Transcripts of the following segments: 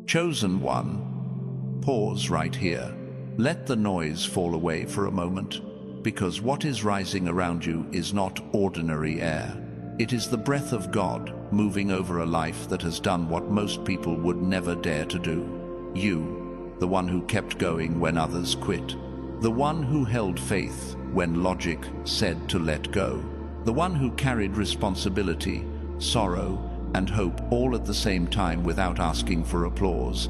Chosen one, pause right here. Let the noise fall away for a moment, because what is rising around you is not ordinary air. It is the breath of God moving over a life that has done what most people would never dare to do. You, the one who kept going when others quit. The one who held faith when logic said to let go. The one who carried responsibility, sorrow, and hope all at the same time without asking for applause.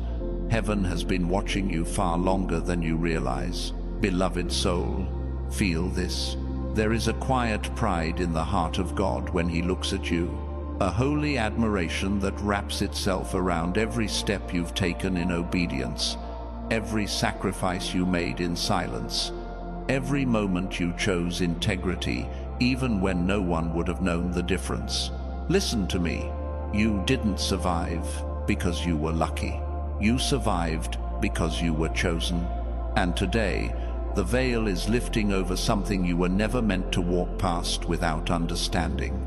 Heaven has been watching you far longer than you realize. Beloved soul, feel this. There is a quiet pride in the heart of God when He looks at you. A holy admiration that wraps itself around every step you've taken in obedience, every sacrifice you made in silence, every moment you chose integrity, even when no one would have known the difference. Listen to me. You didn't survive because you were lucky. You survived because you were chosen. And today, the veil is lifting over something you were never meant to walk past without understanding.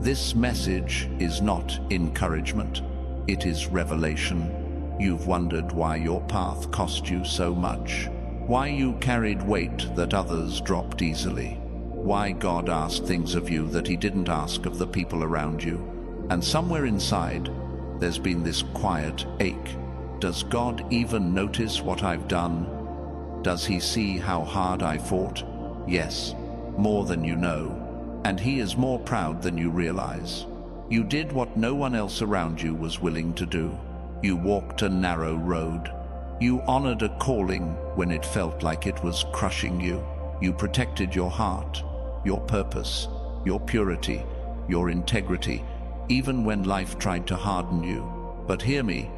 This message is not encouragement. It is revelation. You've wondered why your path cost you so much. Why you carried weight that others dropped easily. Why God asked things of you that He didn't ask of the people around you. And somewhere inside, there's been this quiet ache. Does God even notice what I've done? Does He see how hard I fought? Yes, more than you know. And He is more proud than you realize. You did what no one else around you was willing to do. You walked a narrow road. You honored a calling when it felt like it was crushing you. You protected your heart, your purpose, your purity, your integrity, even when life tried to harden you. But hear me,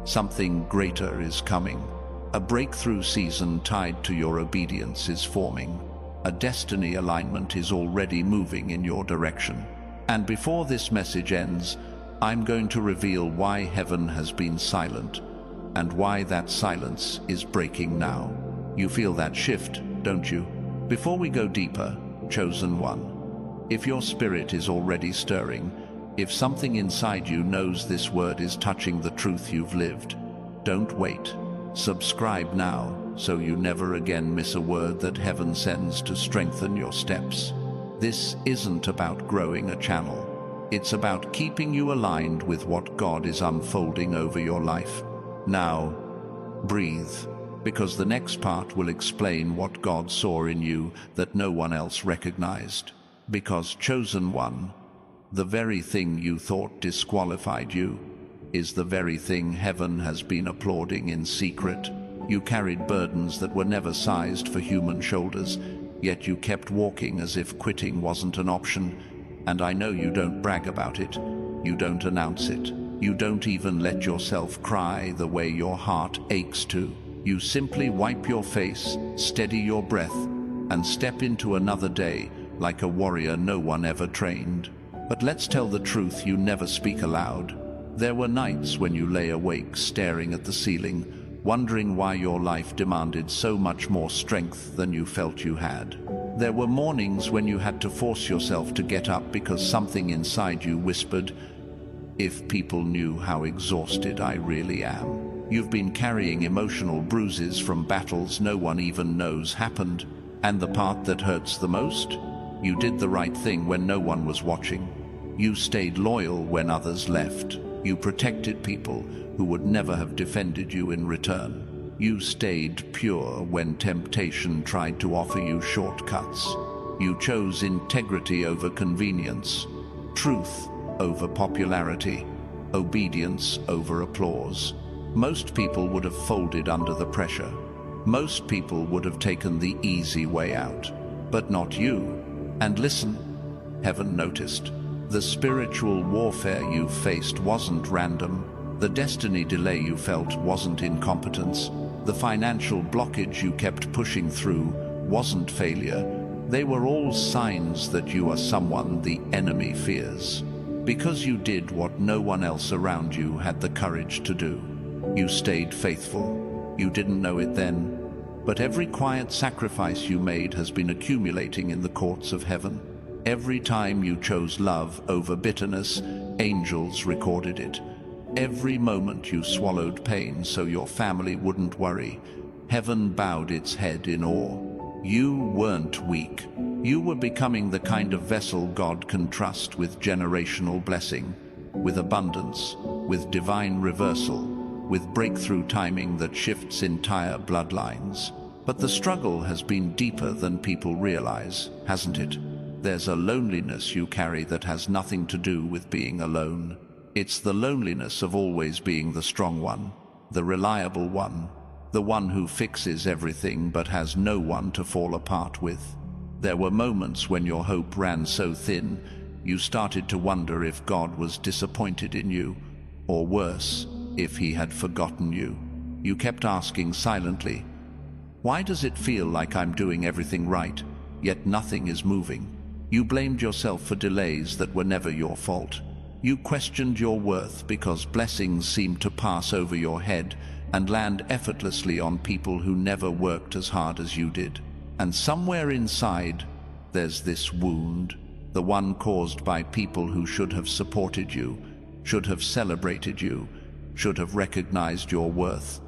something greater is coming. A breakthrough season tied to your obedience is forming. A destiny alignment is already moving in your direction. And before this message ends, I'm going to reveal why heaven has been silent and why that silence is breaking now. You feel that shift, don't you? Before we go deeper, chosen one, if your spirit is already stirring, if something inside you knows this word is touching the truth you've lived, don't wait. Subscribe now so you never again miss a word that heaven sends to strengthen your steps. This isn't about growing a channel. It's about keeping you aligned with what God is unfolding over your life. Now, breathe, because the next part will explain what God saw in you that no one else recognized. Because chosen one, the very thing you thought disqualified you, is the very thing heaven has been applauding in secret. You carried burdens that were never sized for human shoulders, yet you kept walking as if quitting wasn't an option. And I know you don't brag about it. You don't announce it. You don't even let yourself cry the way your heart aches to. You simply wipe your face, steady your breath, and step into another day like a warrior no one ever trained. But let's tell the truth you never speak aloud. There were nights when you lay awake staring at the ceiling, wondering why your life demanded so much more strength than you felt you had. There were mornings when you had to force yourself to get up because something inside you whispered, "If people knew how exhausted I really am." You've been carrying emotional bruises from battles no one even knows happened. And the part that hurts the most? You did the right thing when no one was watching. You stayed loyal when others left. You protected people who would never have defended you in return. You stayed pure when temptation tried to offer you shortcuts. You chose integrity over convenience, truth over popularity, obedience over applause. Most people would have folded under the pressure. Most people would have taken the easy way out, but not you. And listen, heaven noticed. The spiritual warfare you faced wasn't random. The destiny delay you felt wasn't incompetence. The financial blockage you kept pushing through wasn't failure. They were all signs that you are someone the enemy fears. Because you did what no one else around you had the courage to do. You stayed faithful. You didn't know it then, but every quiet sacrifice you made has been accumulating in the courts of heaven. Every time you chose love over bitterness, angels recorded it. Every moment you swallowed pain so your family wouldn't worry. Heaven bowed its head in awe. You weren't weak. You were becoming the kind of vessel God can trust with generational blessing, with abundance, with divine reversal, with breakthrough timing that shifts entire bloodlines. But the struggle has been deeper than people realize, hasn't it? There's a loneliness you carry that has nothing to do with being alone. It's the loneliness of always being the strong one, the reliable one, the one who fixes everything but has no one to fall apart with. There were moments when your hope ran so thin, you started to wonder if God was disappointed in you, or worse, if he had forgotten you. You kept asking silently, "Why does it feel like I'm doing everything right, yet nothing is moving?" You blamed yourself for delays that were never your fault. You questioned your worth because blessings seemed to pass over your head and land effortlessly on people who never worked as hard as you did. And somewhere inside, there's this wound, the one caused by people who should have supported you, should have celebrated you, should have recognized your worth.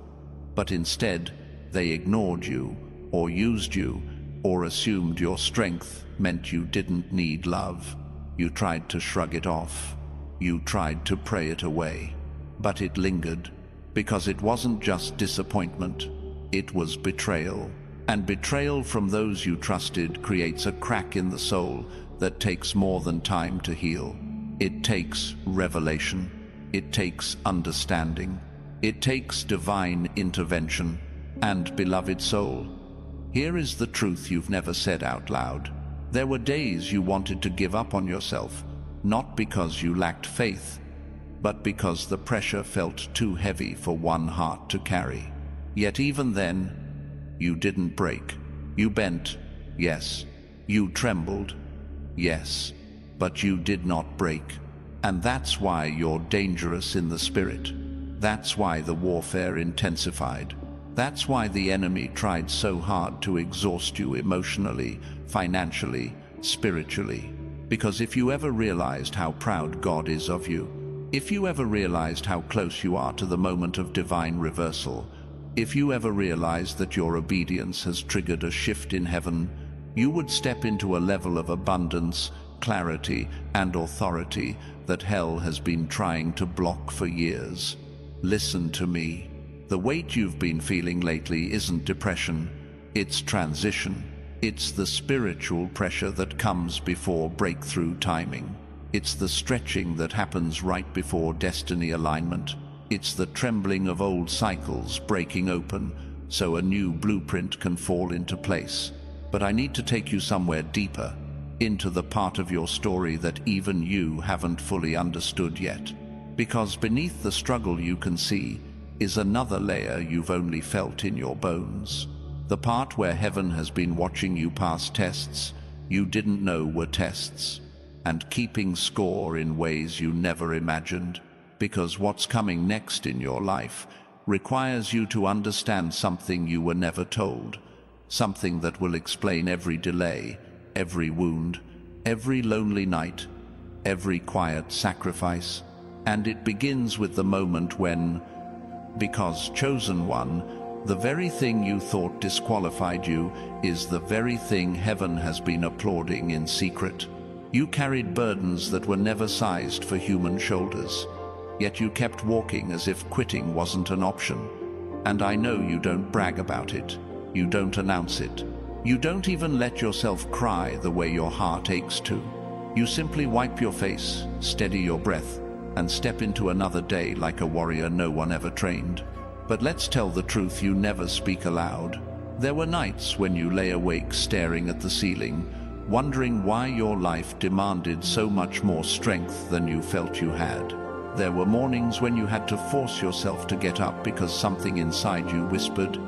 But instead, they ignored you, or used you, or assumed your strength meant you didn't need love. You tried to shrug it off. You tried to pray it away. But it lingered, because it wasn't just disappointment, it was betrayal. And betrayal from those you trusted creates a crack in the soul that takes more than time to heal. It takes revelation. It takes understanding. It takes divine intervention. And beloved soul, here is the truth you've never said out loud. There were days you wanted to give up on yourself, not because you lacked faith, but because the pressure felt too heavy for one heart to carry. Yet even then, you didn't break. You bent, yes. You trembled, yes. But you did not break. And that's why you're dangerous in the spirit. That's why the warfare intensified. That's why the enemy tried so hard to exhaust you emotionally, financially, spiritually. Because if you ever realized how proud God is of you, if you ever realized how close you are to the moment of divine reversal, if you ever realized that your obedience has triggered a shift in heaven, you would step into a level of abundance, clarity, and authority that hell has been trying to block for years. Listen to me. The weight you've been feeling lately isn't depression, it's transition. It's the spiritual pressure that comes before breakthrough timing. It's the stretching that happens right before destiny alignment. It's the trembling of old cycles breaking open so a new blueprint can fall into place. But I need to take you somewhere deeper, into the part of your story that even you haven't fully understood yet. Because beneath the struggle you can see is another layer you've only felt in your bones. The part where heaven has been watching you pass tests you didn't know were tests, and keeping score in ways you never imagined. Because what's coming next in your life requires you to understand something you were never told, something that will explain every delay, every wound, every lonely night, every quiet sacrifice. And it begins with the moment when, because chosen one, the very thing you thought disqualified you is the very thing heaven has been applauding in secret. You carried burdens that were never sized for human shoulders. Yet you kept walking as if quitting wasn't an option. And I know you don't brag about it. You don't announce it. You don't even let yourself cry the way your heart aches to. You simply wipe your face, steady your breath, and step into another day like a warrior no one ever trained. But let's tell the truth you never speak aloud. There were nights when you lay awake staring at the ceiling, wondering why your life demanded so much more strength than you felt you had. There were mornings when you had to force yourself to get up because something inside you whispered,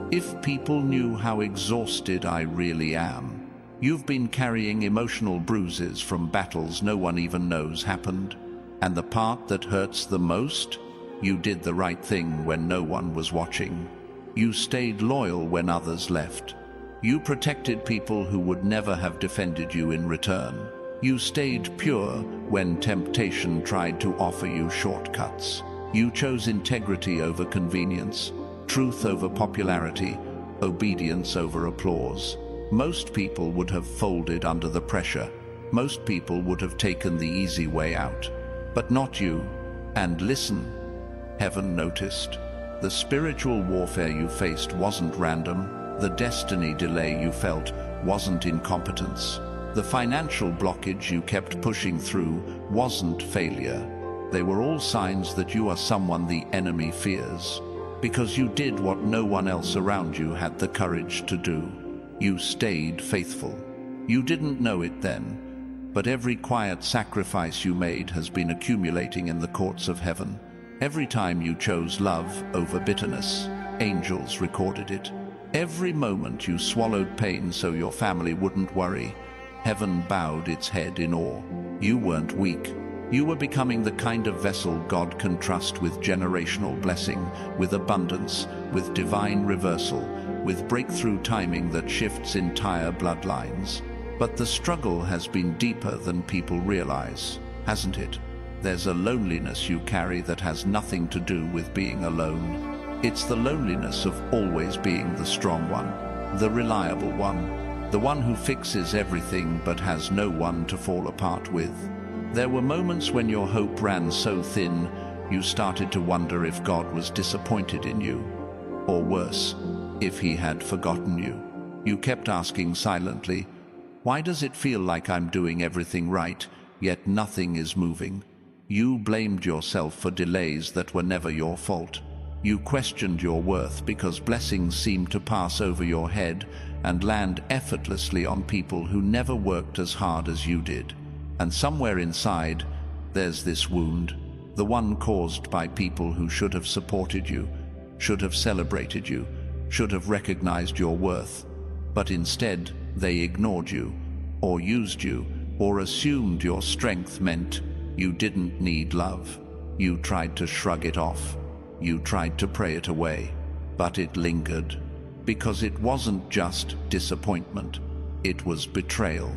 "If people knew how exhausted I really am." You've been carrying emotional bruises from battles no one even knows happened. And the part that hurts the most? You did the right thing when no one was watching. You stayed loyal when others left. You protected people who would never have defended you in return. You stayed pure when temptation tried to offer you shortcuts. You chose integrity over convenience, truth over popularity, obedience over applause. Most people would have folded under the pressure. Most people would have taken the easy way out. But not you. And listen, heaven noticed. The spiritual warfare you faced wasn't random. The destiny delay you felt wasn't incompetence. The financial blockage you kept pushing through wasn't failure. They were all signs that you are someone the enemy fears. Because you did what no one else around you had the courage to do. You stayed faithful. You didn't know it then, but every quiet sacrifice you made has been accumulating in the courts of heaven. Every time you chose love over bitterness, angels recorded it. Every moment you swallowed pain so your family wouldn't worry, heaven bowed its head in awe. You weren't weak. You were becoming the kind of vessel God can trust with generational blessing, with abundance, with divine reversal, with breakthrough timing that shifts entire bloodlines. But the struggle has been deeper than people realize, hasn't it? There's a loneliness you carry that has nothing to do with being alone. It's the loneliness of always being the strong one, the reliable one, the one who fixes everything but has no one to fall apart with. There were moments when your hope ran so thin, you started to wonder if God was disappointed in you. Or worse, if he had forgotten you. You kept asking silently, why does it feel like I'm doing everything right, yet nothing is moving? You blamed yourself for delays that were never your fault. You questioned your worth because blessings seemed to pass over your head and land effortlessly on people who never worked as hard as you did. And somewhere inside, there's this wound, the one caused by people who should have supported you, should have celebrated you, should have recognized your worth. But instead, they ignored you, or used you, or assumed your strength meant you didn't need love. You tried to shrug it off. You tried to pray it away. But it lingered. Because it wasn't just disappointment. It was betrayal.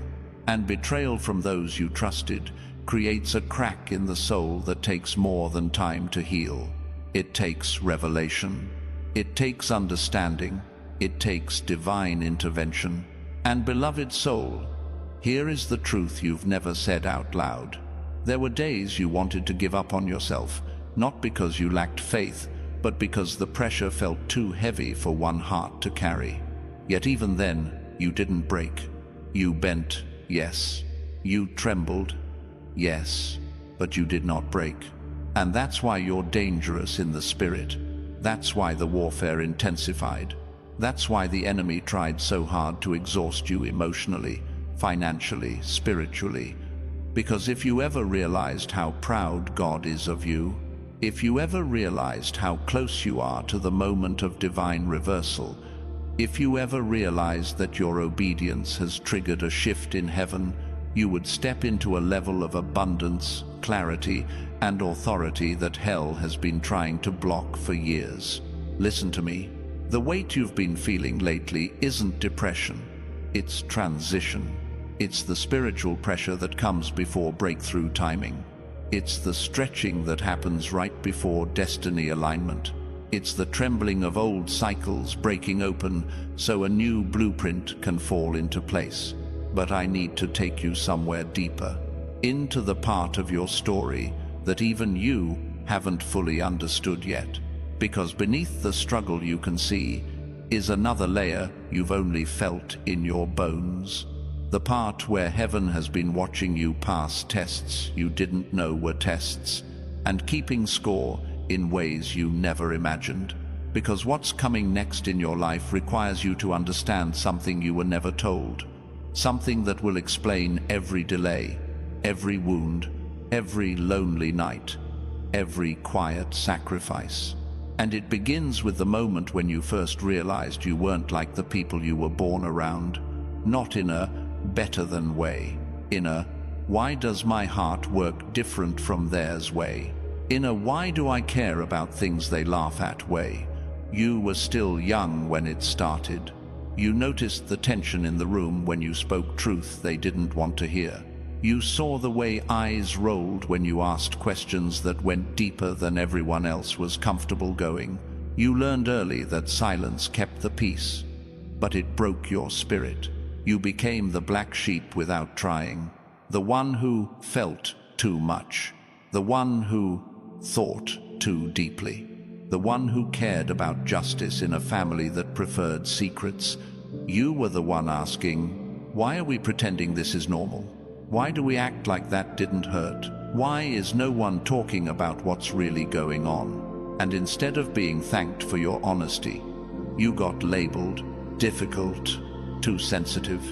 And betrayal from those you trusted creates a crack in the soul that takes more than time to heal. It takes revelation. It takes understanding. It takes divine intervention. And beloved soul, here is the truth you've never said out loud. There were days you wanted to give up on yourself, not because you lacked faith, but because the pressure felt too heavy for one heart to carry. Yet even then, you didn't break. You bent. Yes. You trembled. Yes. But you did not break. And that's why you're dangerous in the spirit. That's why the warfare intensified. That's why the enemy tried so hard to exhaust you emotionally, financially, spiritually. Because if you ever realized how proud God is of you, if you ever realized how close you are to the moment of divine reversal, if you ever realized that your obedience has triggered a shift in heaven, you would step into a level of abundance, clarity, and authority that hell has been trying to block for years. Listen to me. The weight you've been feeling lately isn't depression. It's transition. It's the spiritual pressure that comes before breakthrough timing. It's the stretching that happens right before destiny alignment. It's the trembling of old cycles breaking open so a new blueprint can fall into place. But I need to take you somewhere deeper, into the part of your story that even you haven't fully understood yet. Because beneath the struggle you can see is another layer you've only felt in your bones. The part where heaven has been watching you pass tests you didn't know were tests, and keeping score in ways you never imagined. Because what's coming next in your life requires you to understand something you were never told. Something that will explain every delay, every wound, every lonely night, every quiet sacrifice. And it begins with the moment when you first realized you weren't like the people you were born around. Not in a better than way. In a why does my heart work different from theirs way. In a why do I care about things they laugh at way. You were still young when it started. You noticed the tension in the room when you spoke truth they didn't want to hear. You saw the way eyes rolled when you asked questions that went deeper than everyone else was comfortable going. You learned early that silence kept the peace, but it broke your spirit. You became the black sheep without trying, the one who felt too much, the one who thought too deeply, the one who cared about justice in a family that preferred secrets. You were the one asking, why are we pretending this is normal? Why do we act like that didn't hurt? Why is no one talking about what's really going on? And instead of being thanked for your honesty, you got labeled difficult, too sensitive,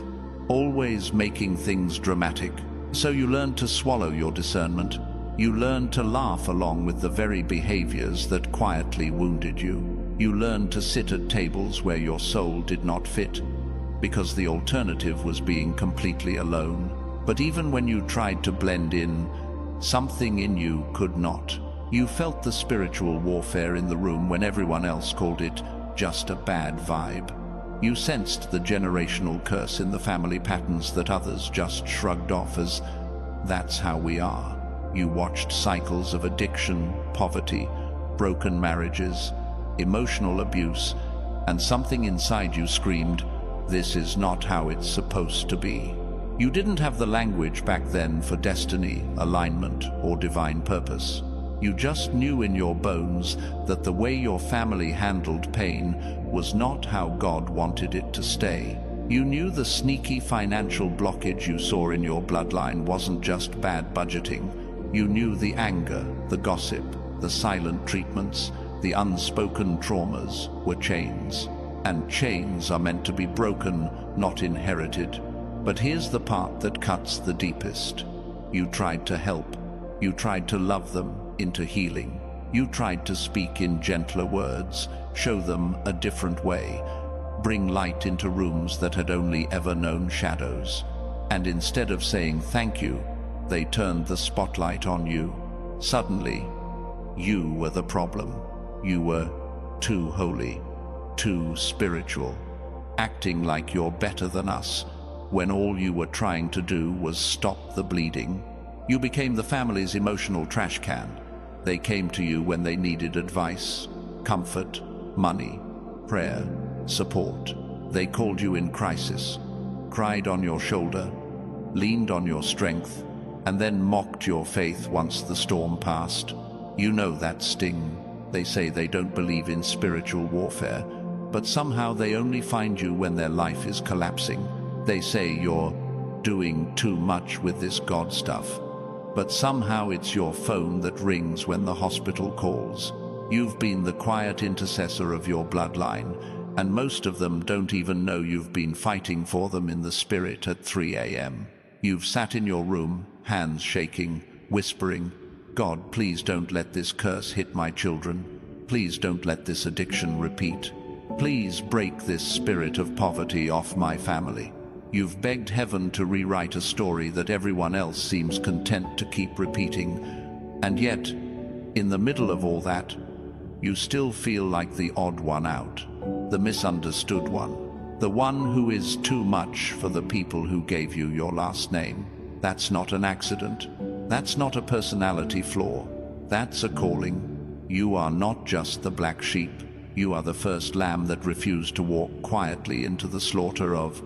always making things dramatic. So you learned to swallow your discernment. You learned to laugh along with the very behaviors that quietly wounded you. You learned to sit at tables where your soul did not fit, because the alternative was being completely alone. But even when you tried to blend in, something in you could not. You felt the spiritual warfare in the room when everyone else called it just a bad vibe. You sensed the generational curse in the family patterns that others just shrugged off as, that's how we are. You watched cycles of addiction, poverty, broken marriages, emotional abuse, and something inside you screamed, this is not how it's supposed to be. You didn't have the language back then for destiny, alignment, or divine purpose. You just knew in your bones that the way your family handled pain was not how God wanted it to stay. You knew the sneaky financial blockage you saw in your bloodline wasn't just bad budgeting. You knew the anger, the gossip, the silent treatments, the unspoken traumas were chains. And chains are meant to be broken, not inherited. But here's the part that cuts the deepest. You tried to help. You tried to love them into healing. You tried to speak in gentler words, show them a different way, bring light into rooms that had only ever known shadows. And instead of saying thank you, they turned the spotlight on you. Suddenly, you were the problem. You were too holy, too spiritual, acting like you're better than us, when all you were trying to do was stop the bleeding. You became the family's emotional trash can. They came to you when they needed advice, comfort, money, prayer, support. They called you in crisis, cried on your shoulder, leaned on your strength, and then mocked your faith once the storm passed. You know that sting. They say they don't believe in spiritual warfare, but somehow they only find you when their life is collapsing. They say you're doing too much with this God stuff, but somehow it's your phone that rings when the hospital calls. You've been the quiet intercessor of your bloodline, and most of them don't even know you've been fighting for them in the spirit at 3 a.m. You've sat in your room, hands shaking, whispering, God, please don't let this curse hit my children. Please don't let this addiction repeat. Please break this spirit of poverty off my family. You've begged heaven to rewrite a story that everyone else seems content to keep repeating. And yet, in the middle of all that, you still feel like the odd one out, the misunderstood one, the one who is too much for the people who gave you your last name. That's not an accident. That's not a personality flaw. That's a calling. You are not just the black sheep. You are the first lamb that refused to walk quietly into the slaughter of,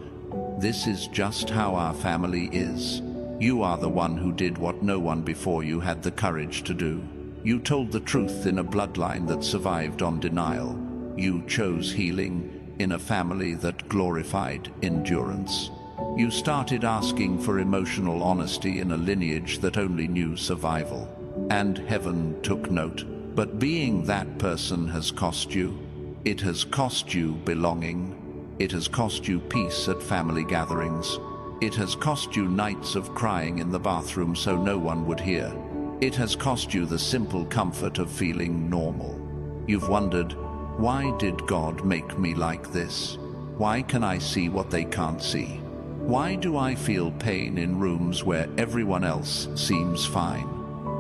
this is just how our family is. You are the one who did what no one before you had the courage to do. You told the truth in a bloodline that survived on denial. You chose healing in a family that glorified endurance. You started asking for emotional honesty in a lineage that only knew survival. And heaven took note. But being that person has cost you. It has cost you belonging. It has cost you peace at family gatherings. It has cost you nights of crying in the bathroom so no one would hear. It has cost you the simple comfort of feeling normal. You've wondered, why did God make me like this? Why can I see what they can't see? Why do I feel pain in rooms where everyone else seems fine?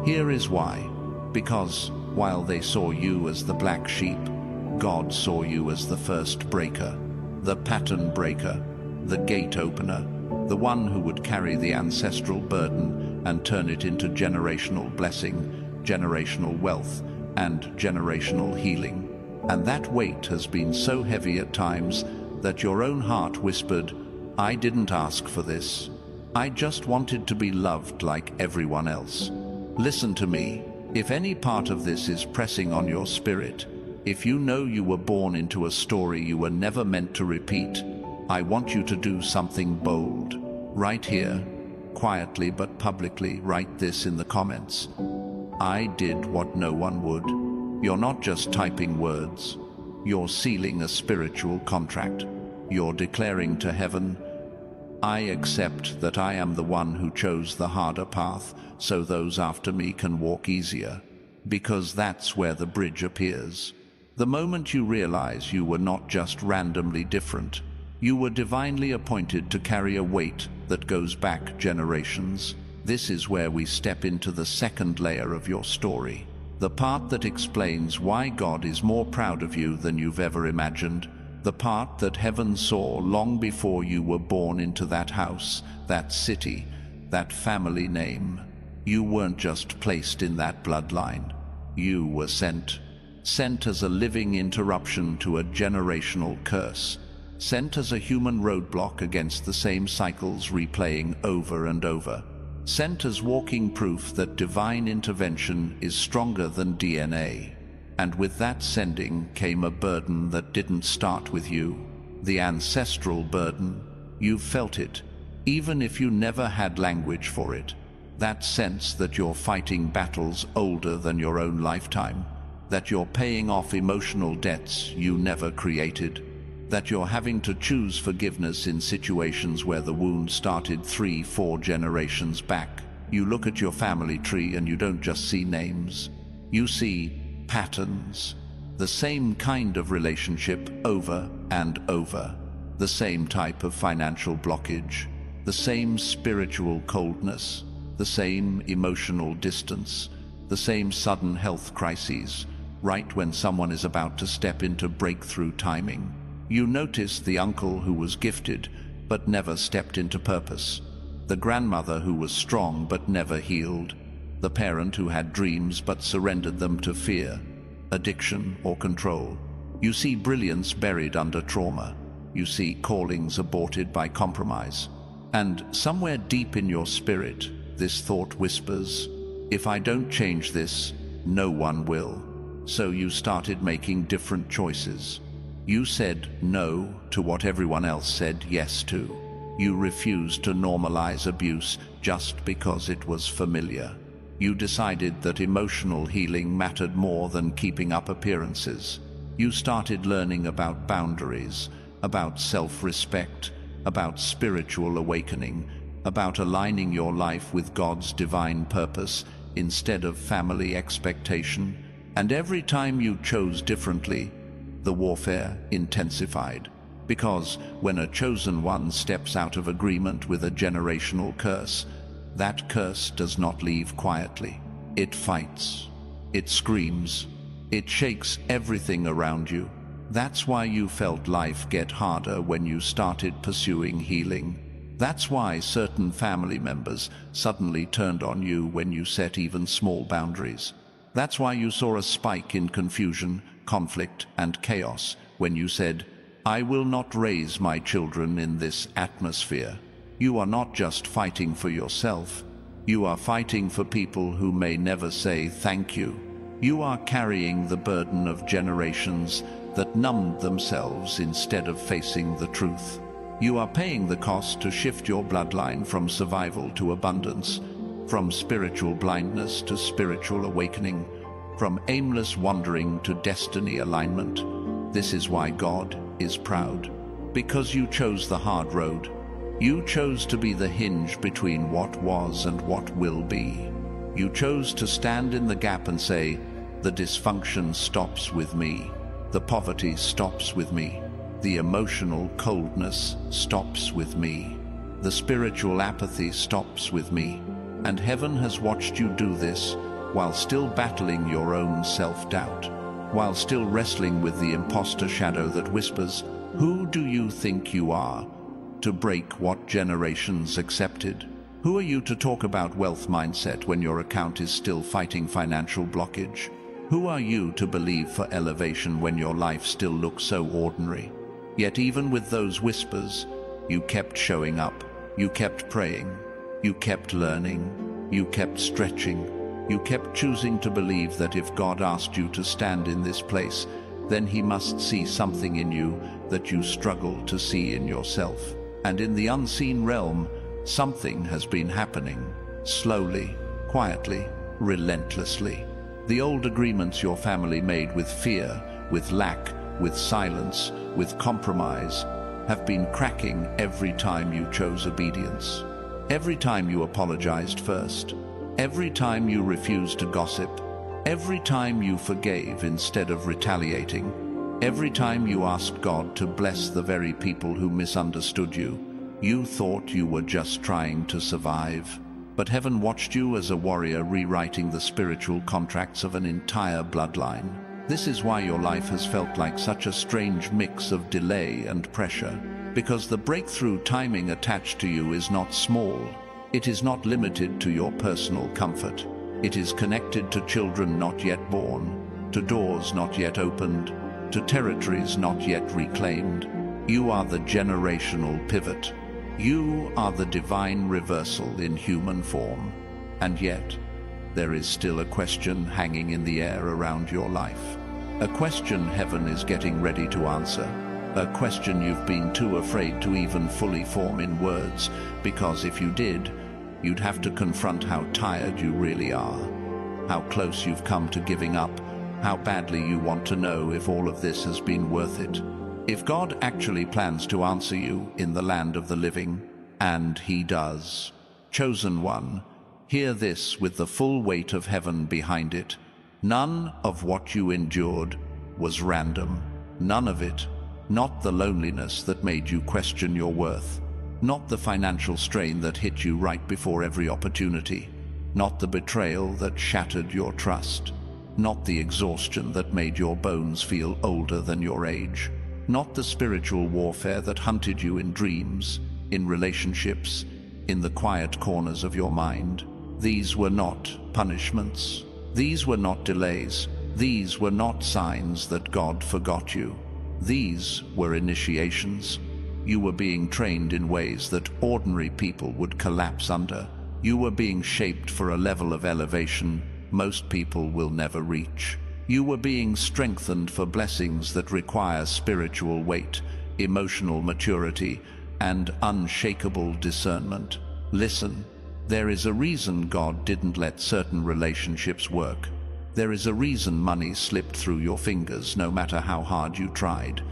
Here is why. Because while they saw you as the black sheep, God saw you as the first breaker, the pattern breaker, the gate opener. the one who would carry the ancestral burden and turn it into generational blessing, generational wealth, and generational healing. And that weight has been so heavy at times that your own heart whispered, "I didn't ask for this. I just wanted to be loved like everyone else." Listen to me. If any part of this is pressing on your spirit, if you know you were born into a story you were never meant to repeat, I want you to do something bold. Right here, quietly but publicly, write this in the comments. I did what no one would. You're not just typing words. You're sealing a spiritual contract. You're declaring to heaven, I accept that I am the one who chose the harder path so those after me can walk easier. Because that's where the bridge appears. The moment you realize you were not just randomly different, you were divinely appointed to carry a weight that goes back generations. This is where we step into the second layer of your story. The part that explains why God is more proud of you than you've ever imagined. The part that heaven saw long before you were born into that house, that city, that family name. You weren't just placed in that bloodline. You were sent. Sent as a living interruption to a generational curse. Sent as a human roadblock against the same cycles replaying over and over. Sent as walking proof that divine intervention is stronger than DNA. And with that sending came a burden that didn't start with you. The ancestral burden. You felt it, even if you never had language for it. That sense that you're fighting battles older than your own lifetime. That you're paying off emotional debts you never created. That you're having to choose forgiveness in situations where the wound started 3-4 generations back. You look at your family tree and you don't just see names. You see patterns. The same kind of relationship over and over. The same type of financial blockage. The same spiritual coldness. The same emotional distance. The same sudden health crises, right when someone is about to step into breakthrough timing. You notice the uncle who was gifted but never stepped into purpose. The grandmother who was strong but never healed. The parent who had dreams but surrendered them to fear, addiction, or control. You see brilliance buried under trauma. You see callings aborted by compromise. And somewhere deep in your spirit, this thought whispers, if I don't change this, no one will. So you started making different choices. You said no to what everyone else said yes to. You refused to normalize abuse just because it was familiar. You decided that emotional healing mattered more than keeping up appearances. You started learning about boundaries, about self-respect, about spiritual awakening, about aligning your life with God's divine purpose instead of family expectation. And every time you chose differently, the warfare intensified. Because when a chosen one steps out of agreement with a generational curse, that curse does not leave quietly. It fights. It screams. It shakes everything around you. That's why you felt life get harder when you started pursuing healing. That's why certain family members suddenly turned on you when you set even small boundaries. That's why you saw a spike in confusion, conflict, and chaos when you said, I will not raise my children in this atmosphere. You are not just fighting for yourself. You are fighting for people who may never say thank you. You are carrying the burden of generations that numbed themselves instead of facing the truth. You are paying the cost to shift your bloodline from survival to abundance, from spiritual blindness to spiritual awakening, from aimless wandering to destiny alignment. This is why God is proud. Because you chose the hard road. You chose to be the hinge between what was and what will be. You chose to stand in the gap and say, the dysfunction stops with me. The poverty stops with me. The emotional coldness stops with me. The spiritual apathy stops with me. And heaven has watched you do this while still battling your own self-doubt, while still wrestling with the imposter shadow that whispers, who do you think you are? to break what generations accepted? Who are you to talk about wealth mindset when your account is still fighting financial blockage? Who are you to believe for elevation when your life still looks so ordinary? Yet even with those whispers, you kept showing up, you kept praying, you kept learning, you kept stretching, you kept choosing to believe that if God asked you to stand in this place, then He must see something in you that you struggle to see in yourself. And in the unseen realm, something has been happening, slowly, quietly, relentlessly. The old agreements your family made with fear, with lack, with silence, with compromise, have been cracking every time you chose obedience. Every time you apologized first. Every time you refused to gossip. Every time you forgave instead of retaliating. Every time you asked God to bless the very people who misunderstood you. You thought you were just trying to survive. But heaven watched you as a warrior rewriting the spiritual contracts of an entire bloodline. This is why your life has felt like such a strange mix of delay and pressure. Because the breakthrough timing attached to you is not small. It is not limited to your personal comfort. It is connected to children not yet born, to doors not yet opened, to territories not yet reclaimed. You are the generational pivot. You are the divine reversal in human form. And yet, there is still a question hanging in the air around your life. A question heaven is getting ready to answer. A question you've been too afraid to even fully form in words, because if you did, you'd have to confront how tired you really are, how close you've come to giving up, how badly you want to know if all of this has been worth it. If God actually plans to answer you in the land of the living, and He does. Chosen one, hear this with the full weight of heaven behind it. None of what you endured was random. None of it. Not the loneliness that made you question your worth. Not the financial strain that hit you right before every opportunity. Not the betrayal that shattered your trust. Not the exhaustion that made your bones feel older than your age. Not the spiritual warfare that hunted you in dreams, in relationships, in the quiet corners of your mind. These were not punishments. These were not delays. These were not signs that God forgot you. These were initiations. You were being trained in ways that ordinary people would collapse under. You were being shaped for a level of elevation most people will never reach. You were being strengthened for blessings that require spiritual weight, emotional maturity, and unshakable discernment. Listen, there is a reason God didn't let certain relationships work. There is a reason money slipped through your fingers no matter how hard you tried.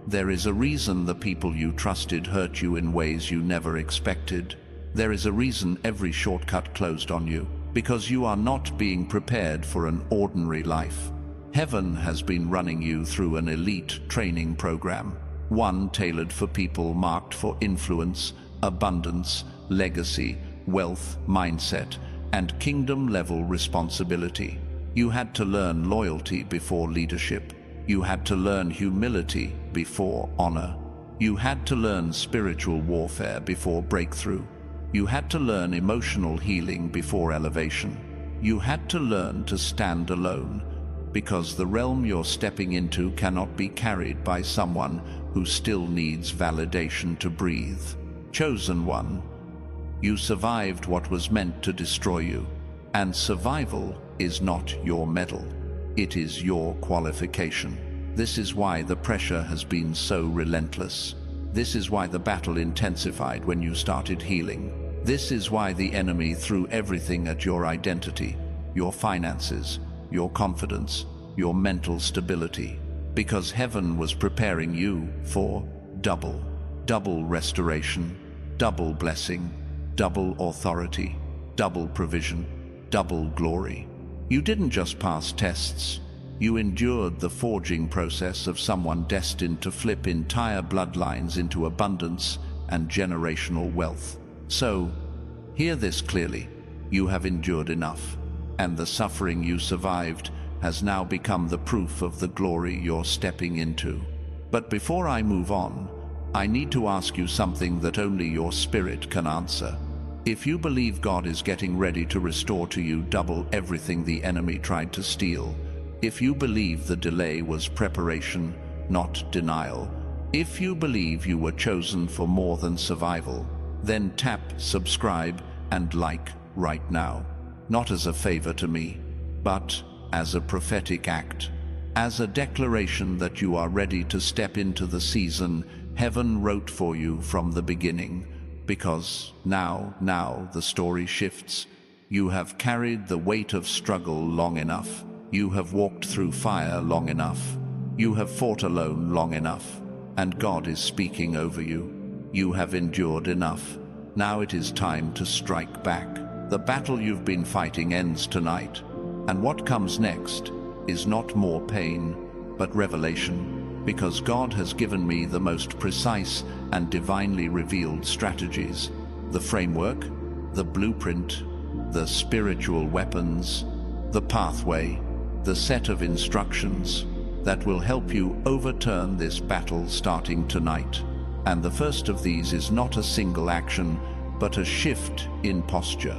There is a reason the people you trusted hurt you in ways you never expected. There is a reason every shortcut closed on you, because you are not being prepared for an ordinary life. Heaven has been running you through an elite training program, one tailored for people marked for influence, abundance, legacy, wealth, mindset, and kingdom-level responsibility. You had to learn loyalty before leadership. You had to learn humility before honor. You had to learn spiritual warfare before breakthrough. You had to learn emotional healing before elevation. You had to learn to stand alone, because the realm you're stepping into cannot be carried by someone who still needs validation to breathe. Chosen one, you survived what was meant to destroy you, and survival is not your medal. It is your qualification. This is why the pressure has been so relentless. This is why the battle intensified when you started healing. This is why the enemy threw everything at your identity, your finances, your confidence, your mental stability, because heaven was preparing you for double restoration, double blessing, double authority, double provision, double glory. You didn't just pass tests. You endured the forging process of someone destined to flip entire bloodlines into abundance and generational wealth. So, hear this clearly. You have endured enough, and the suffering you survived has now become the proof of the glory you're stepping into. But before I move on, I need to ask you something that only your spirit can answer. If you believe God is getting ready to restore to you double everything the enemy tried to steal, if you believe the delay was preparation, not denial, if you believe you were chosen for more than survival, then tap subscribe and like right now. Not as a favor to me, but as a prophetic act, as a declaration that you are ready to step into the season heaven wrote for you from the beginning. Because now the story shifts. You have carried the weight of struggle long enough. You have walked through fire long enough. You have fought alone long enough. And God is speaking over you. You have endured enough. Now it is time to strike back. The battle you've been fighting ends tonight. And what comes next is not more pain, but revelation. Because God has given me the most precise and divinely revealed strategies. The framework, the blueprint, the spiritual weapons, the pathway, the set of instructions that will help you overturn this battle starting tonight. And the first of these is not a single action, but a shift in posture.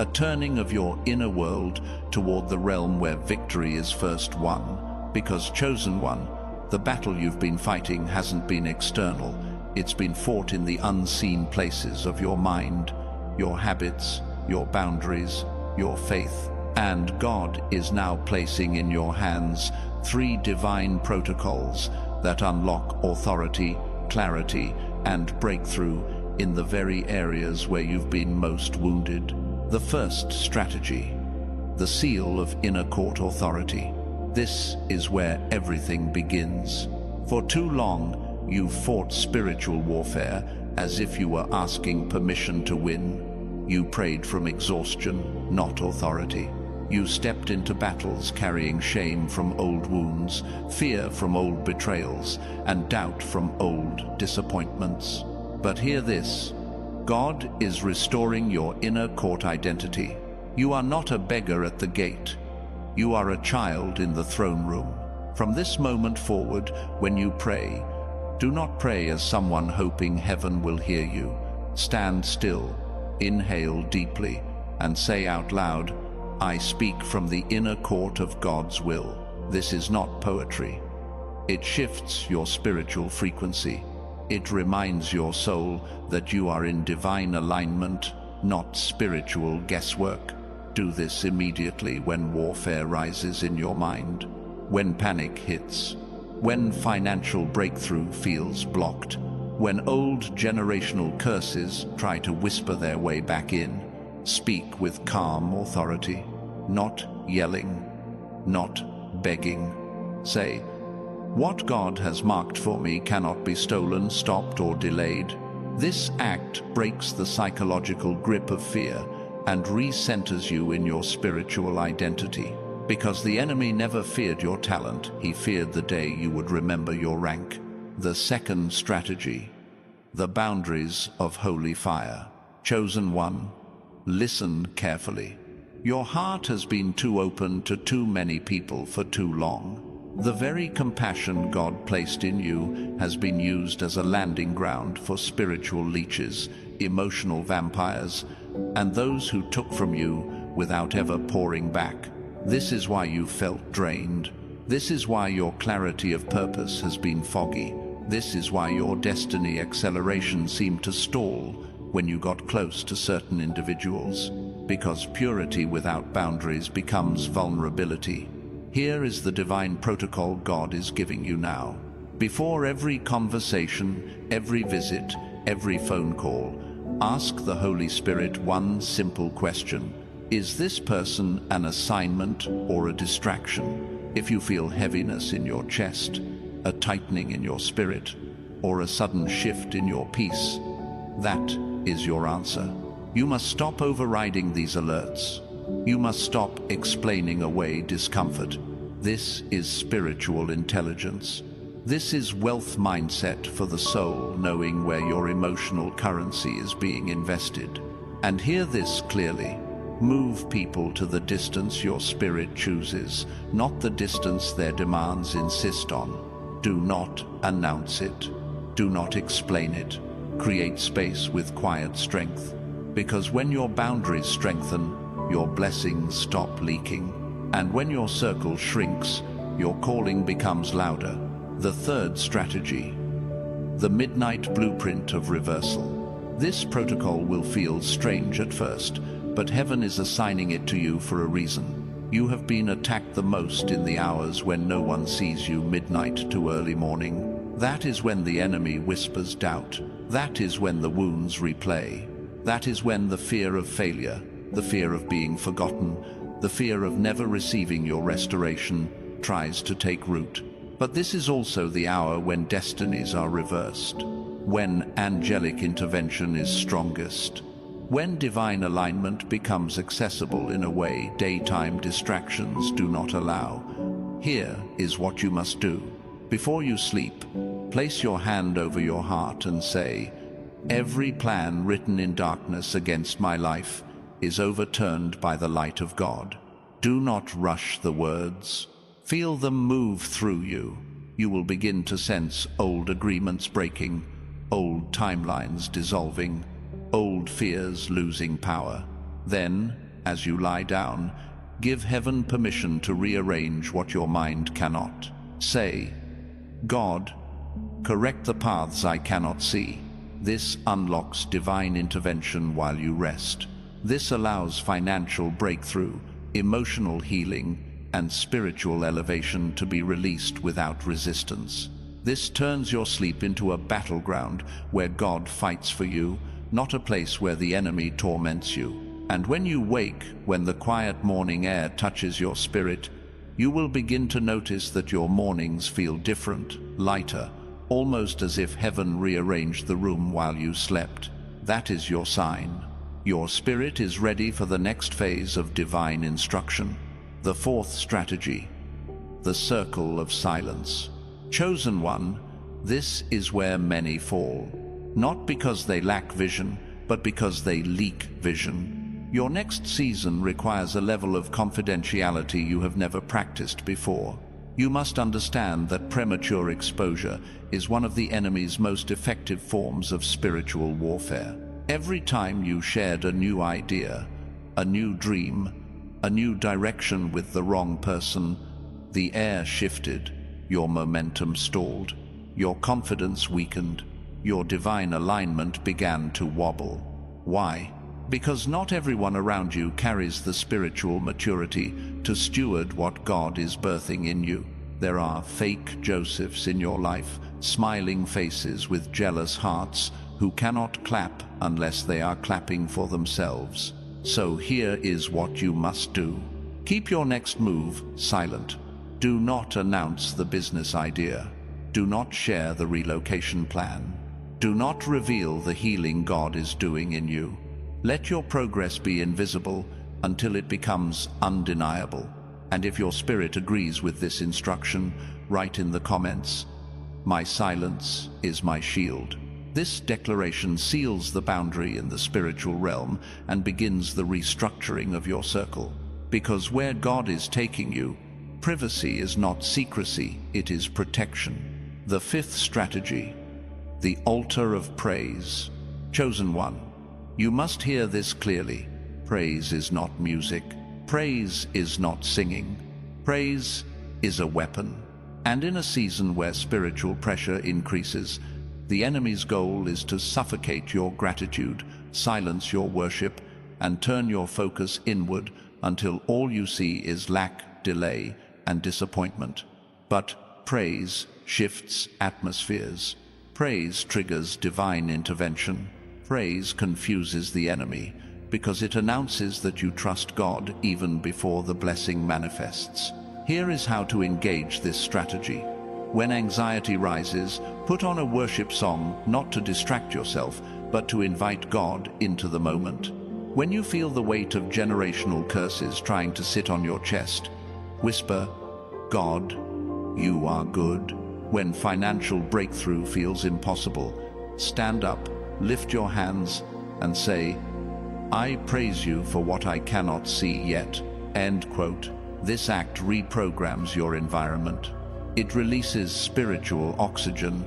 A turning of your inner world toward the realm where victory is first won. Because chosen one, the battle you've been fighting hasn't been external. It's been fought in the unseen places of your mind, your habits, your boundaries, your faith. And God is now placing in your hands 3 divine protocols that unlock authority, clarity, and breakthrough in the very areas where you've been most wounded. The first strategy, the seal of inner court authority. This is where everything begins. For too long, you've fought spiritual warfare as if you were asking permission to win. You prayed from exhaustion, not authority. You stepped into battles carrying shame from old wounds, fear from old betrayals, and doubt from old disappointments. But hear this. God is restoring your inner court identity. You are not a beggar at the gate. You are a child in the throne room. From this moment forward, when you pray, do not pray as someone hoping heaven will hear you. Stand still, inhale deeply, and say out loud, I speak from the inner court of God's will. This is not poetry. It shifts your spiritual frequency. It reminds your soul that you are in divine alignment, not spiritual guesswork. Do this immediately when warfare rises in your mind, when panic hits, when financial breakthrough feels blocked, when old generational curses try to whisper their way back in. Speak with calm authority, not yelling, not begging. Say, what God has marked for me cannot be stolen, stopped, or delayed. This act breaks the psychological grip of fear and recenters you in your spiritual identity. Because the enemy never feared your talent, he feared the day you would remember your rank. The second strategy, the boundaries of holy fire. Chosen one, listen carefully. Your heart has been too open to too many people for too long. The very compassion God placed in you has been used as a landing ground for spiritual leeches, emotional vampires, and those who took from you without ever pouring back. This is why you felt drained. This is why your clarity of purpose has been foggy. This is why your destiny acceleration seemed to stall when you got close to certain individuals. Because purity without boundaries becomes vulnerability. Here is the divine protocol God is giving you now. Before every conversation, every visit, every phone call, ask the Holy Spirit one simple question. Is this person an assignment or a distraction? If you feel heaviness in your chest, a tightening in your spirit, or a sudden shift in your peace, that is your answer. You must stop overriding these alerts. You must stop explaining away discomfort. This is spiritual intelligence. This is wealth mindset for the soul, knowing where your emotional currency is being invested. And hear this clearly. Move people to the distance your spirit chooses, not the distance their demands insist on. Do not announce it. Do not explain it. Create space with quiet strength. Because when your boundaries strengthen, your blessings stop leaking. And when your circle shrinks, your calling becomes louder. The third strategy. The midnight blueprint of reversal. This protocol will feel strange at first, but heaven is assigning it to you for a reason. You have been attacked the most in the hours when no one sees you, midnight to early morning. That is when the enemy whispers doubt. That is when the wounds replay. That is when the fear of failure, the fear of being forgotten, the fear of never receiving your restoration tries to take root. But this is also the hour when destinies are reversed, when angelic intervention is strongest, when divine alignment becomes accessible in a way daytime distractions do not allow. Here is what you must do. Before you sleep, place your hand over your heart and say, "Every plan written in darkness against my life is overturned by the light of God." Do not rush the words. Feel them move through you. You will begin to sense old agreements breaking, old timelines dissolving, old fears losing power. Then, as you lie down, give heaven permission to rearrange what your mind cannot. Say, "God, correct the paths I cannot see." This unlocks divine intervention while you rest. This allows financial breakthrough, emotional healing, and spiritual elevation to be released without resistance. This turns your sleep into a battleground where God fights for you, not a place where the enemy torments you. And when you wake, when the quiet morning air touches your spirit, you will begin to notice that your mornings feel different, lighter, almost as if heaven rearranged the room while you slept. That is your sign. Your spirit is ready for the next phase of divine instruction. The fourth strategy, the circle of silence. Chosen one, this is where many fall. Not because they lack vision, but because they leak vision. Your next season requires a level of confidentiality you have never practiced before. You must understand that premature exposure is one of the enemy's most effective forms of spiritual warfare. Every time you shared a new idea, a new dream, a new direction with the wrong person, the air shifted, your momentum stalled, your confidence weakened, your divine alignment began to wobble. Why? Because not everyone around you carries the spiritual maturity to steward what God is birthing in you. There are fake Josephs in your life, smiling faces with jealous hearts who cannot clap unless they are clapping for themselves. So here is what you must do. Keep your next move silent. Do not announce the business idea. Do not share the relocation plan. Do not reveal the healing God is doing in you. Let your progress be invisible until it becomes undeniable. And if your spirit agrees with this instruction, write in the comments, "My silence is my shield." This declaration seals the boundary in the spiritual realm and begins the restructuring of your circle. Because where God is taking you, privacy is not secrecy, it is protection. The fifth strategy, the altar of praise. Chosen one, you must hear this clearly. Praise is not music. Praise is not singing. Praise is a weapon. And in a season where spiritual pressure increases, the enemy's goal is to suffocate your gratitude, silence your worship, and turn your focus inward until all you see is lack, delay, and disappointment. But praise shifts atmospheres. Praise triggers divine intervention. Praise confuses the enemy because it announces that you trust God even before the blessing manifests. Here is how to engage this strategy. When anxiety rises, put on a worship song, not to distract yourself, but to invite God into the moment. When you feel the weight of generational curses trying to sit on your chest, whisper, "God, you are good." When financial breakthrough feels impossible, stand up, lift your hands, and say, "I praise you for what I cannot see yet." End quote. This act reprograms your environment. It releases spiritual oxygen.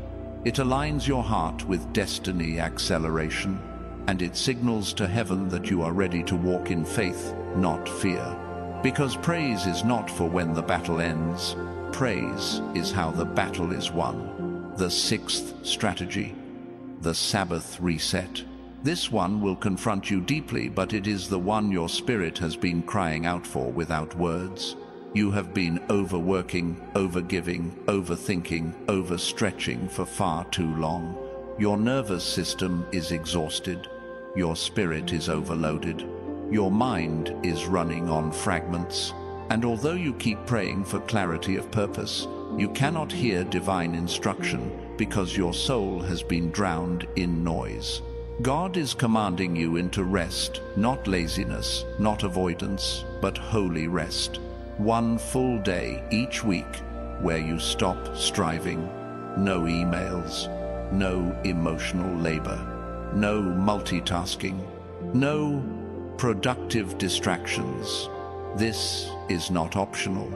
It aligns your heart with destiny acceleration, and it signals to heaven that you are ready to walk in faith, not fear. Because praise is not for when the battle ends. Praise is how the battle is won. The sixth strategy, the Sabbath reset. This one will confront you deeply, but it is the one your spirit has been crying out for without words. You have been overworking, overgiving, overthinking, overstretching for far too long. Your nervous system is exhausted. Your spirit is overloaded. Your mind is running on fragments. And although you keep praying for clarity of purpose, you cannot hear divine instruction because your soul has been drowned in noise. God is commanding you into rest, not laziness, not avoidance, but holy rest. One full day each week where you stop striving. No emails, no emotional labor, no multitasking, no productive distractions. This is not optional.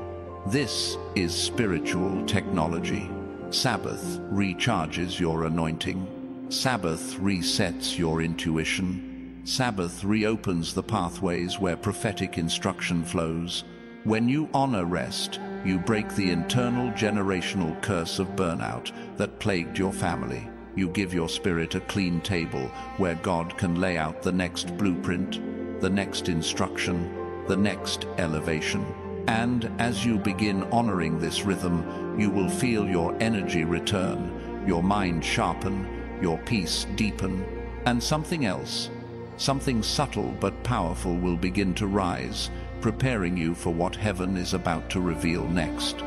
This is spiritual technology. Sabbath recharges your anointing. Sabbath resets your intuition. Sabbath reopens the pathways where prophetic instruction flows. When you honor rest, you break the internal generational curse of burnout that plagued your family. You give your spirit a clean table where God can lay out the next blueprint, the next instruction, the next elevation. And as you begin honoring this rhythm, you will feel your energy return, your mind sharpen, your peace deepen, and something else, something subtle but powerful will begin to rise, preparing you for what heaven is about to reveal next.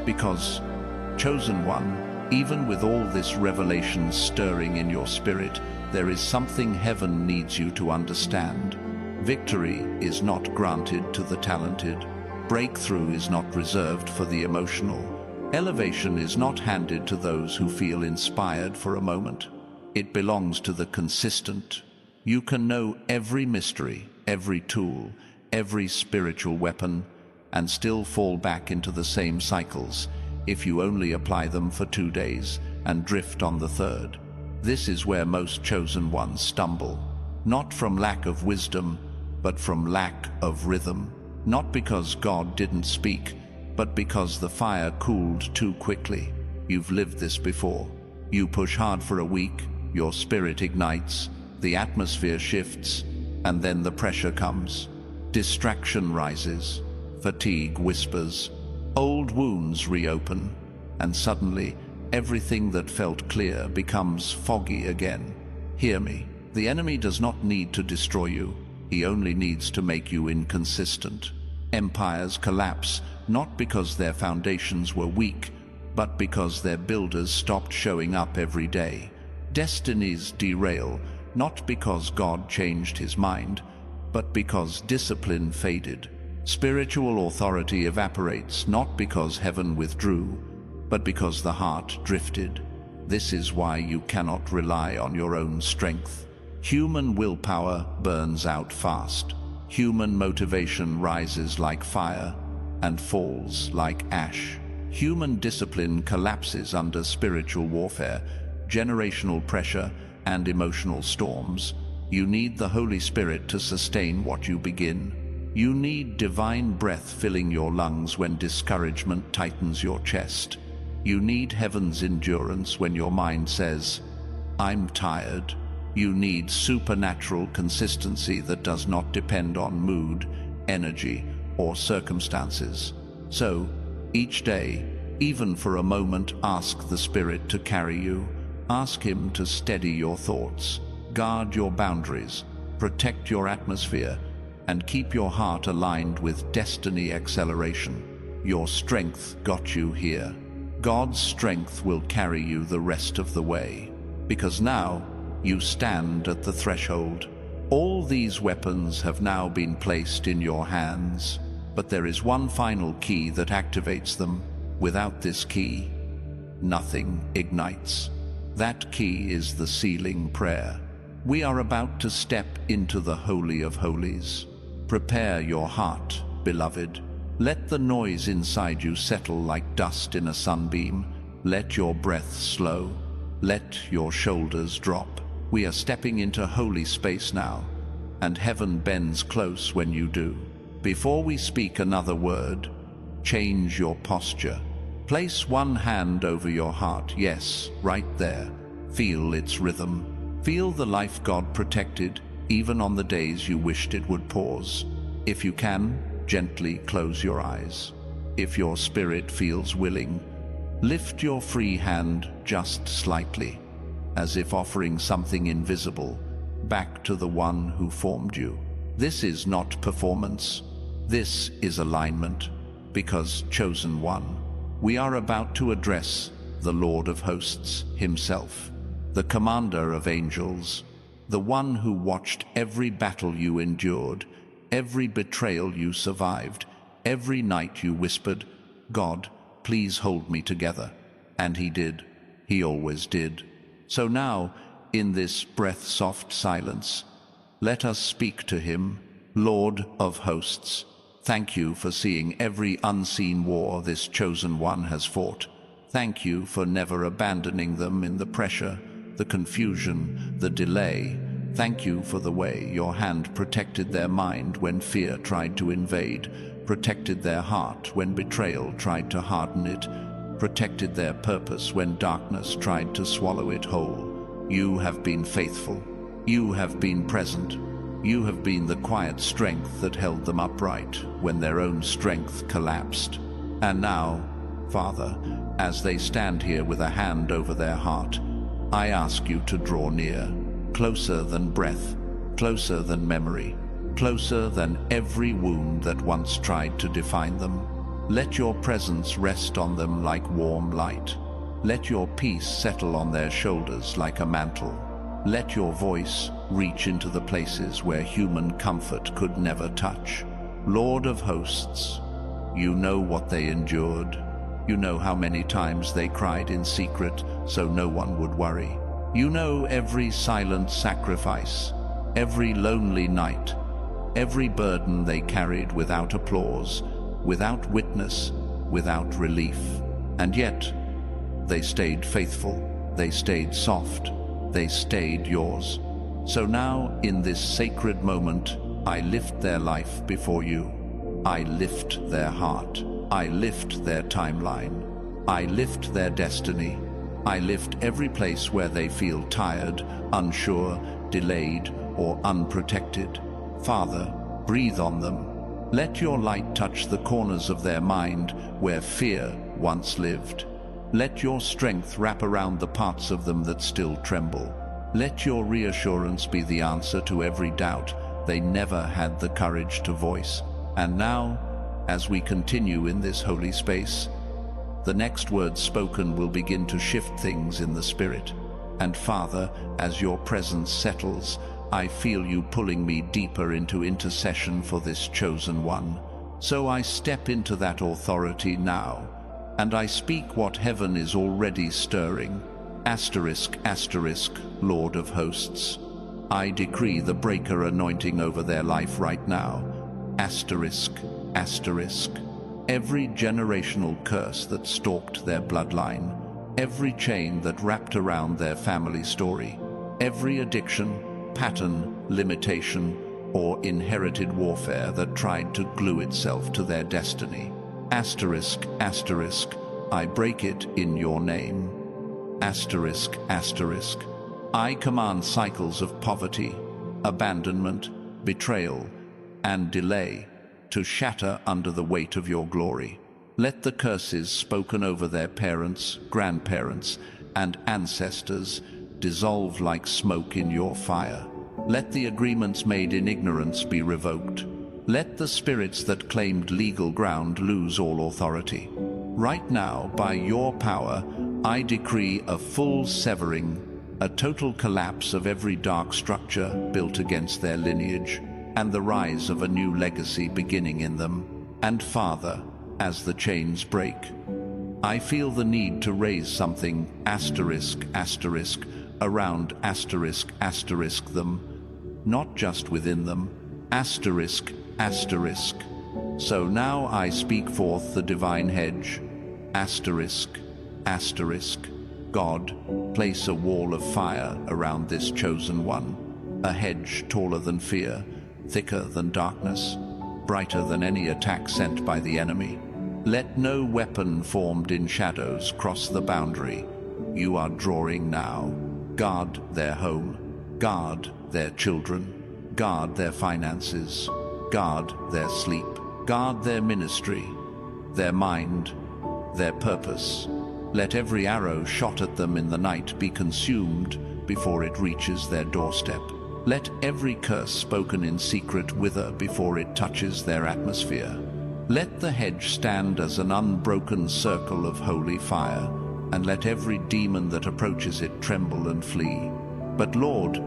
Because, chosen one, even with all this revelation stirring in your spirit, there is something heaven needs you to understand. Victory is not granted to the talented. Breakthrough is not reserved for the emotional. Elevation is not handed to those who feel inspired for a moment. It belongs to the consistent. You can know every mystery, every tool, every spiritual weapon, and still fall back into the same cycles if you only apply them for 2 days and drift on the third. This is where most chosen ones stumble, not from lack of wisdom, but from lack of rhythm. Not because God didn't speak, but because the fire cooled too quickly. You've lived this before. You push hard for a week, your spirit ignites, the atmosphere shifts, and then the pressure comes. Distraction rises, fatigue whispers, old wounds reopen, and suddenly everything that felt clear becomes foggy again. Hear me, the enemy does not need to destroy you, he only needs to make you inconsistent. Empires collapse not because their foundations were weak, but because their builders stopped showing up every day. Destinies derail not because God changed his mind, but because discipline faded. Spiritual authority evaporates not because heaven withdrew, but because the heart drifted. This is why you cannot rely on your own strength. Human willpower burns out fast. Human motivation rises like fire and falls like ash. Human discipline collapses under spiritual warfare, generational pressure, and emotional storms. You need the Holy Spirit to sustain what you begin. You need divine breath filling your lungs when discouragement tightens your chest. You need heaven's endurance when your mind says, "I'm tired." You need supernatural consistency that does not depend on mood, energy, or circumstances. So, each day, even for a moment, ask the Spirit to carry you. Ask him to steady your thoughts, guard your boundaries, protect your atmosphere, and keep your heart aligned with destiny acceleration. Your strength got you here. God's strength will carry you the rest of the way. Because now, you stand at the threshold. All these weapons have now been placed in your hands, but there is one final key that activates them. Without this key, nothing ignites. That key is the sealing prayer. We are about to step into the Holy of Holies. Prepare your heart, beloved. Let the noise inside you settle like dust in a sunbeam. Let your breath slow. let your shoulders drop. We are stepping into holy space now, and heaven bends close when you do. Before we speak another word, change your posture. Place one hand over your heart, yes, right there. Feel its rhythm. Feel the life God protected, even on the days you wished it would pause. If you can, gently close your eyes. If your spirit feels willing, lift your free hand just slightly, as if offering something invisible back to the one who formed you. This is not performance. This is alignment, because chosen one, we are about to address the Lord of hosts himself, the commander of angels, the one who watched every battle you endured, every betrayal you survived, every night you whispered, "God, please hold me together." And he did. He always did. So now, in this breath-soft silence, let us speak to him, Lord of hosts. Thank you for seeing every unseen war this chosen one has fought. Thank you for never abandoning them in the pressure, the confusion, the delay. Thank you for the way your hand protected their mind when fear tried to invade, protected their heart when betrayal tried to harden it, protected their purpose when darkness tried to swallow it whole. You have been faithful. You have been present. You have been the quiet strength that held them upright when their own strength collapsed. And now, Father, as they stand here with a hand over their heart, I ask you to draw near, closer than breath, closer than memory, closer than every wound that once tried to define them. Let your presence rest on them like warm light. Let your peace settle on their shoulders like a mantle. Let your voice reach into the places where human comfort could never touch. Lord of hosts, you know what they endured. You know how many times they cried in secret so no one would worry. You know every silent sacrifice, every lonely night, every burden they carried without applause, without witness, without relief. And yet, they stayed faithful, they stayed soft, they stayed yours. So now, in this sacred moment, I lift their life before you. I lift their heart. I lift their timeline. I lift their destiny. I lift every place where they feel tired, unsure, delayed, or unprotected. Father, breathe on them. Let your light touch the corners of their mind where fear once lived. Let your strength wrap around the parts of them that still tremble. Let your reassurance be the answer to every doubt they never had the courage to voice. And now, as we continue in this holy space, the next word spoken will begin to shift things in the spirit. And Father, as your presence settles, I feel you pulling me deeper into intercession for this chosen one. So I step into that authority now, and I speak what heaven is already stirring. Asterisk, asterisk, Lord of hosts. I decree the breaker anointing over their life right now. Asterisk, asterisk. Every generational curse that stalked their bloodline, every chain that wrapped around their family story, every addiction, pattern, limitation, or inherited warfare that tried to glue itself to their destiny. Asterisk, asterisk, I break it in your name. Asterisk, asterisk, I command cycles of poverty, abandonment, betrayal, and delay to shatter under the weight of your glory. Let the curses spoken over their parents, grandparents, and ancestors dissolve like smoke in your fire. Let the agreements made in ignorance be revoked. Let the spirits that claimed legal ground lose all authority. Right now, by your power, I decree a full severing, a total collapse of every dark structure built against their lineage, and the rise of a new legacy beginning in them. And Father, as the chains break, I feel the need to raise something, asterisk, asterisk, around asterisk, asterisk them, not just within them, asterisk, asterisk. So now I speak forth the divine hedge, asterisk, asterisk. God, place a wall of fire around this chosen one, a hedge taller than fear, thicker than darkness, brighter than any attack sent by the enemy. Let no weapon formed in shadows cross the boundary you are drawing now. Guard their home, guard their children, guard their finances, guard their sleep, guard their ministry, their mind, their purpose. Let every arrow shot at them in the night be consumed before it reaches their doorstep. Let every curse spoken in secret wither before it touches their atmosphere. Let the hedge stand as an unbroken circle of holy fire, and let every demon that approaches it tremble and flee. But Lord,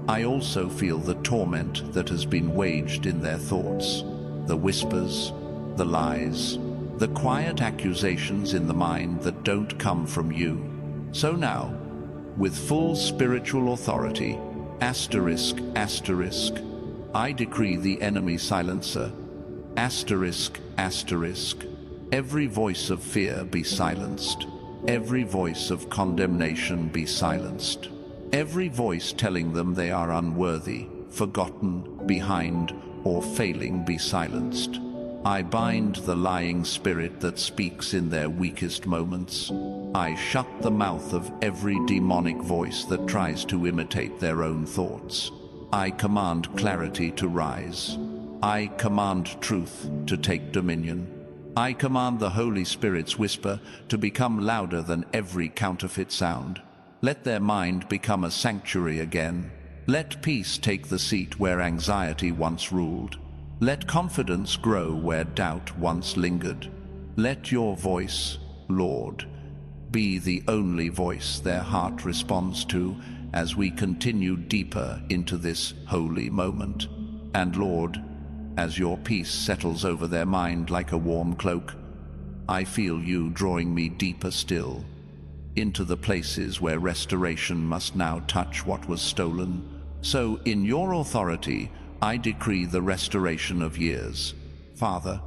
I also feel the torment that has been waged in their thoughts, the whispers, the lies, the quiet accusations in the mind that don't come from you. So now, with full spiritual authority, asterisk, asterisk, I decree the enemy silencer, asterisk, asterisk, every voice of fear be silenced, every voice of condemnation be silenced, every voice telling them they are unworthy, forgotten, behind, or failing be silenced. I bind the lying spirit that speaks in their weakest moments. I shut the mouth of every demonic voice that tries to imitate their own thoughts. I command clarity to rise. I command truth to take dominion. I command the Holy Spirit's whisper to become louder than every counterfeit sound. Let their mind become a sanctuary again. Let peace take the seat where anxiety once ruled. Let confidence grow where doubt once lingered. Let your voice, Lord, be the only voice their heart responds to as we continue deeper into this holy moment. And Lord, as your peace settles over their mind like a warm cloak, I feel you drawing me deeper still, into the places where restoration must now touch what was stolen. So, in your authority, I decree the restoration of years. Father,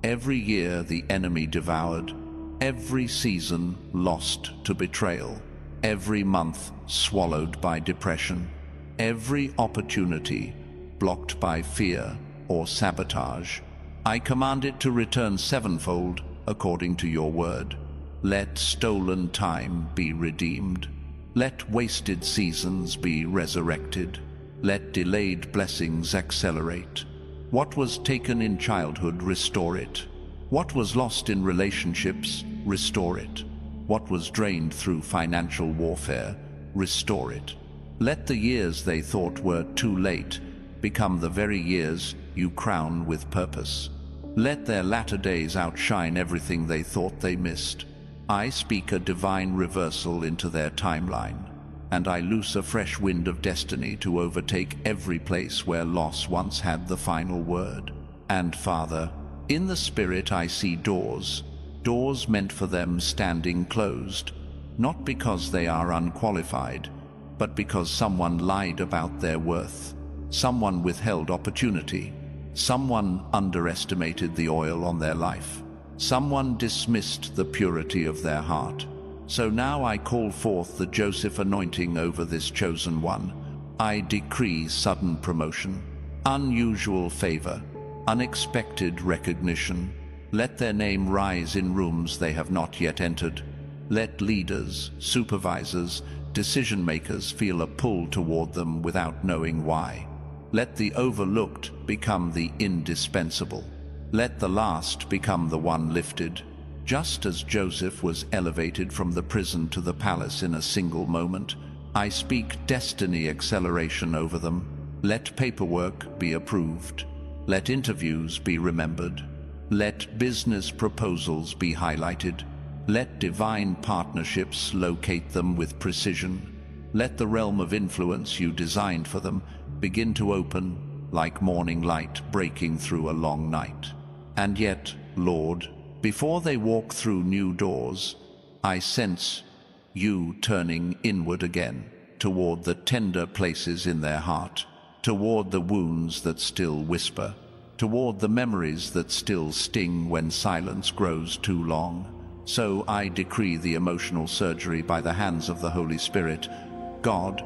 every year the enemy devoured, every season lost to betrayal, every month swallowed by depression, every opportunity blocked by fear or sabotage, I command it to return sevenfold according to your word. Let stolen time be redeemed. Let wasted seasons be resurrected. Let delayed blessings accelerate. What was taken in childhood, restore it. What was lost in relationships, restore it. What was drained through financial warfare, restore it. Let the years they thought were too late become the very years you crown with purpose. Let their latter days outshine everything they thought they missed. I speak a divine reversal into their timeline, and I loose a fresh wind of destiny to overtake every place where loss once had the final word. And Father, in the Spirit I see doors meant for them standing closed, not because they are unqualified, but because someone lied about their worth. Someone withheld opportunity. Someone underestimated the oil on their life. Someone dismissed the purity of their heart. So now I call forth the Joseph anointing over this chosen one. I decree sudden promotion, unusual favor, unexpected recognition. Let their name rise in rooms they have not yet entered. Let leaders, supervisors, decision-makers feel a pull toward them without knowing why. Let the overlooked become the indispensable. Let the last become the one lifted. Just as Joseph was elevated from the prison to the palace in a single moment, I speak destiny acceleration over them. Let paperwork be approved. Let interviews be remembered. Let business proposals be highlighted. Let divine partnerships locate them with precision. Let the realm of influence you designed for them begin to open like morning light breaking through a long night. And yet, Lord, before they walk through new doors, I sense you turning inward again, toward the tender places in their heart, toward the wounds that still whisper, toward the memories that still sting when silence grows too long. So I decree the emotional surgery by the hands of the Holy Spirit. God,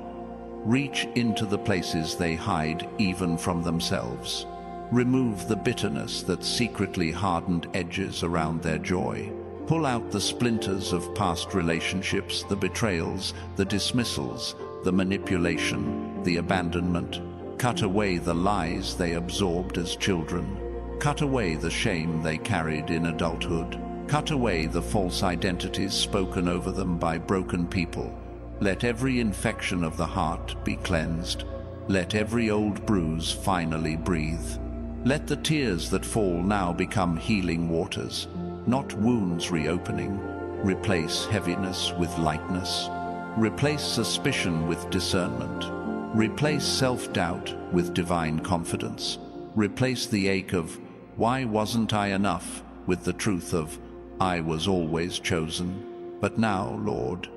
reach into the places they hide even from themselves. Remove the bitterness that secretly hardened edges around their joy. Pull out the splinters of past relationships, the betrayals, the dismissals, the manipulation, the abandonment. Cut away the lies they absorbed as children. Cut away the shame they carried in adulthood. Cut away the false identities spoken over them by broken people. Let every infection of the heart be cleansed. Let every old bruise finally breathe. Let the tears that fall now become healing waters, not wounds reopening. Replace heaviness with lightness. Replace suspicion with discernment. Replace self-doubt with divine confidence. Replace the ache of, "Why wasn't I enough?" with the truth of, "I was always chosen." But now, Lord,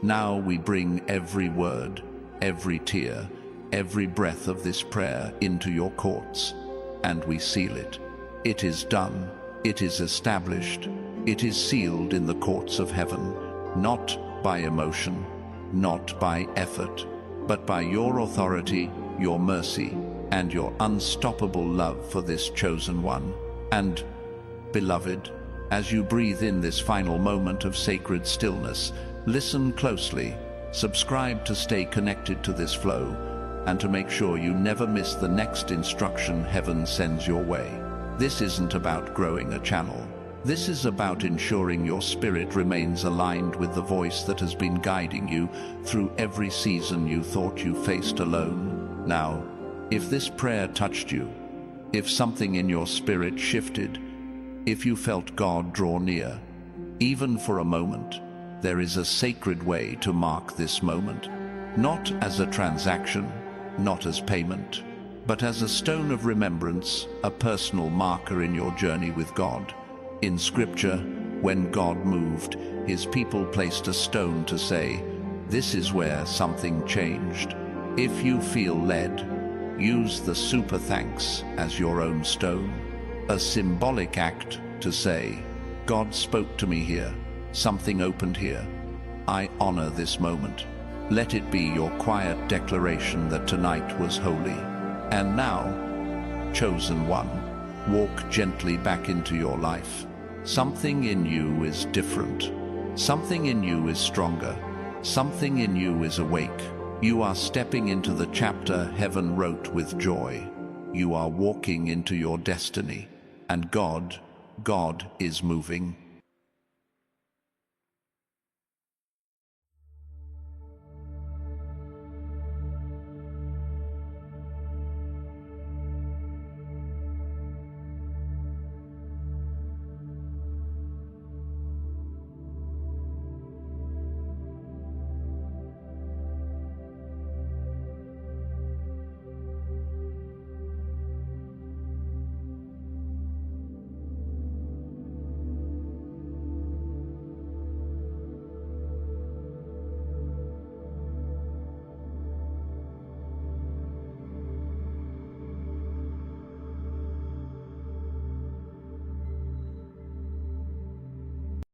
now we bring every word, every tear, every breath of this prayer into your courts, and we seal it. It is done. It is established. It is sealed in the courts of heaven, not by emotion, not by effort, but by your authority, your mercy, and your unstoppable love for this chosen one. And, beloved, as you breathe in this final moment of sacred stillness, listen closely, subscribe to stay connected to this flow, and to make sure you never miss the next instruction heaven sends your way. This isn't about growing a channel. This is about ensuring your spirit remains aligned with the voice that has been guiding you through every season you thought you faced alone. Now, if this prayer touched you, if something in your spirit shifted, if you felt God draw near, even for a moment, there is a sacred way to mark this moment, not as a transaction, not as payment, but as a stone of remembrance, a personal marker in your journey with God. In Scripture, when God moved, his people placed a stone to say, "This is where something changed." If you feel led, use the super thanks as your own stone, a symbolic act to say, "God spoke to me here, something opened here. I honor this moment." Let it be your quiet declaration that tonight was holy. And now, chosen one, walk gently back into your life. Something in you is different. Something in you is stronger. Something in you is awake. You are stepping into the chapter heaven wrote with joy. You are walking into your destiny. And God is moving.